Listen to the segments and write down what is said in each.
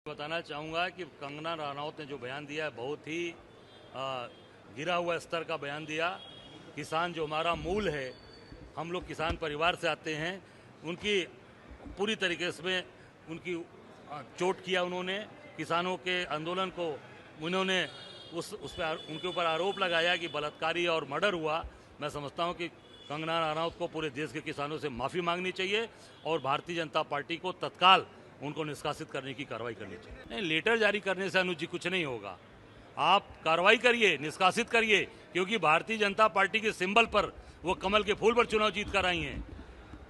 बताना चाहूँगा कि कंगना रनौत ने जो बयान दिया है बहुत ही गिरा हुआ स्तर का बयान दिया। किसान जो हमारा मूल है, हम लोग किसान परिवार से आते हैं, उनकी पूरी तरीके से उनकी चोट किया उन्होंने। किसानों के आंदोलन को उन्होंने उस पर उनके ऊपर आरोप लगाया कि बलात्कारी और मर्डर हुआ। मैं समझता हूं कि कंगना रनौत को पूरे देश के किसानों से माफ़ी मांगनी चाहिए और भारतीय जनता पार्टी को तत्काल उनको निष्कासित करने की कार्रवाई करनी चाहिए। नहीं, लेटर जारी करने से अनुजी कुछ नहीं होगा। आप कार्रवाई करिए, निष्कासित करिए, क्योंकि भारतीय जनता पार्टी के सिंबल पर वो कमल के फूल पर चुनाव जीत कर आई हैं।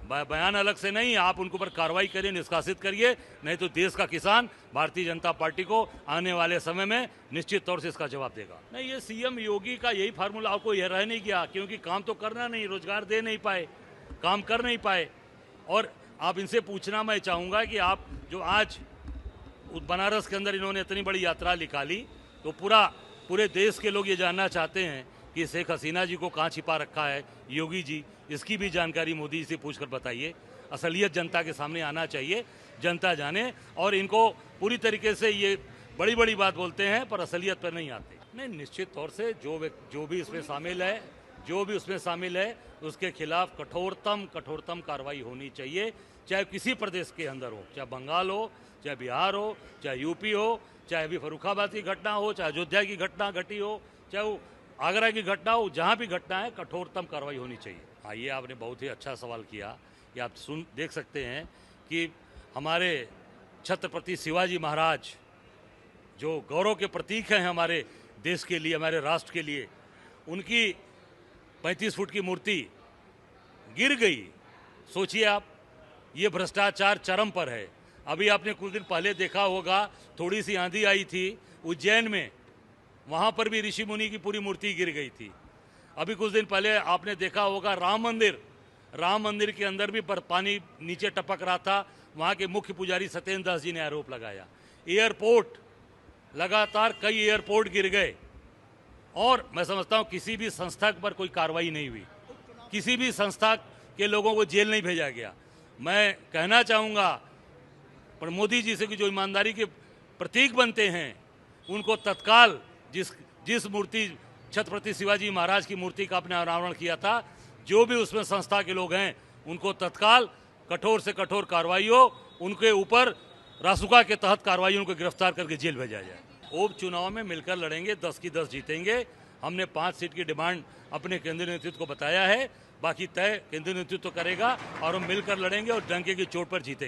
बयान अलग से नहीं, आप उनके ऊपर कार्रवाई करिए, निष्कासित करिए, नहीं तो देश का किसान भारतीय जनता पार्टी को आने वाले समय में निश्चित तौर से इसका जवाब देगा। नहीं, ये सीएम योगी का यही फार्मूला आपको यह रह नहीं गया, क्योंकि काम तो करना नहीं, रोजगार दे नहीं पाए, काम कर नहीं पाए। और आप इनसे पूछना मैं चाहूँगा कि आप जो आज बनारस के अंदर इन्होंने इतनी बड़ी यात्रा निकाली, तो पूरे देश के लोग ये जानना चाहते हैं कि शेख हसीना जी को कहाँ छिपा रखा है योगी जी। इसकी भी जानकारी मोदी जी से पूछकर बताइए। असलियत जनता के सामने आना चाहिए, जनता जाने। और इनको पूरी तरीके से ये बड़ी बड़ी बात बोलते हैं पर असलियत पर नहीं आते। नहीं, निश्चित तौर से जो भी इसमें शामिल है उसके खिलाफ कठोरतम कार्रवाई होनी चाहिए, चाहे किसी प्रदेश के अंदर हो, चाहे बंगाल हो, चाहे बिहार हो, चाहे यूपी हो, चाहे अभी फर्रुखाबाद की घटना हो, चाहे अयोध्या की घटना घटी हो, चाहे वो आगरा की घटना हो, जहाँ भी घटना है कठोरतम कार्रवाई होनी चाहिए। आइए, आपने बहुत ही अच्छा सवाल किया कि आप देख सकते हैं कि हमारे छत्रपति शिवाजी महाराज जो गौरव के प्रतीक हैं हमारे देश के लिए, हमारे राष्ट्र के लिए, उनकी 35 फुट की मूर्ति गिर गई। सोचिए आप, ये भ्रष्टाचार चरम पर है। अभी आपने कुछ दिन पहले देखा होगा, थोड़ी सी आंधी आई थी उज्जैन में, वहाँ पर भी ऋषि मुनि की पूरी मूर्ति गिर गई थी। अभी कुछ दिन पहले आपने देखा होगा राम मंदिर के अंदर भी पानी नीचे टपक रहा था। वहाँ के मुख्य पुजारी सत्येंद्र दास जी ने आरोप लगाया। एयरपोर्ट, लगातार कई एयरपोर्ट गिर गए और मैं समझता हूँ किसी भी संस्था पर कोई कार्रवाई नहीं हुई, किसी भी संस्था के लोगों को जेल नहीं भेजा गया। मैं कहना चाहूँगा पर मोदी जी से कि जो ईमानदारी के प्रतीक बनते हैं उनको तत्काल जिस मूर्ति छत्रपति शिवाजी महाराज की मूर्ति का आपने अनावरण किया था, जो भी उसमें संस्था के लोग हैं उनको तत्काल कठोर से कठोर कार्रवाई हो, उनके ऊपर रासुका के तहत कार्रवाई, उनको गिरफ्तार करके जेल भेजा जाए। उपचुनाव में मिलकर लड़ेंगे, 10 की 10 जीतेंगे। हमने 5 सीट की डिमांड अपने केंद्रीय नेतृत्व को बताया है, बाकी तय केंद्रीय नेतृत्व करेगा और हम मिलकर लड़ेंगे और डंके की चोट पर जीतेंगे।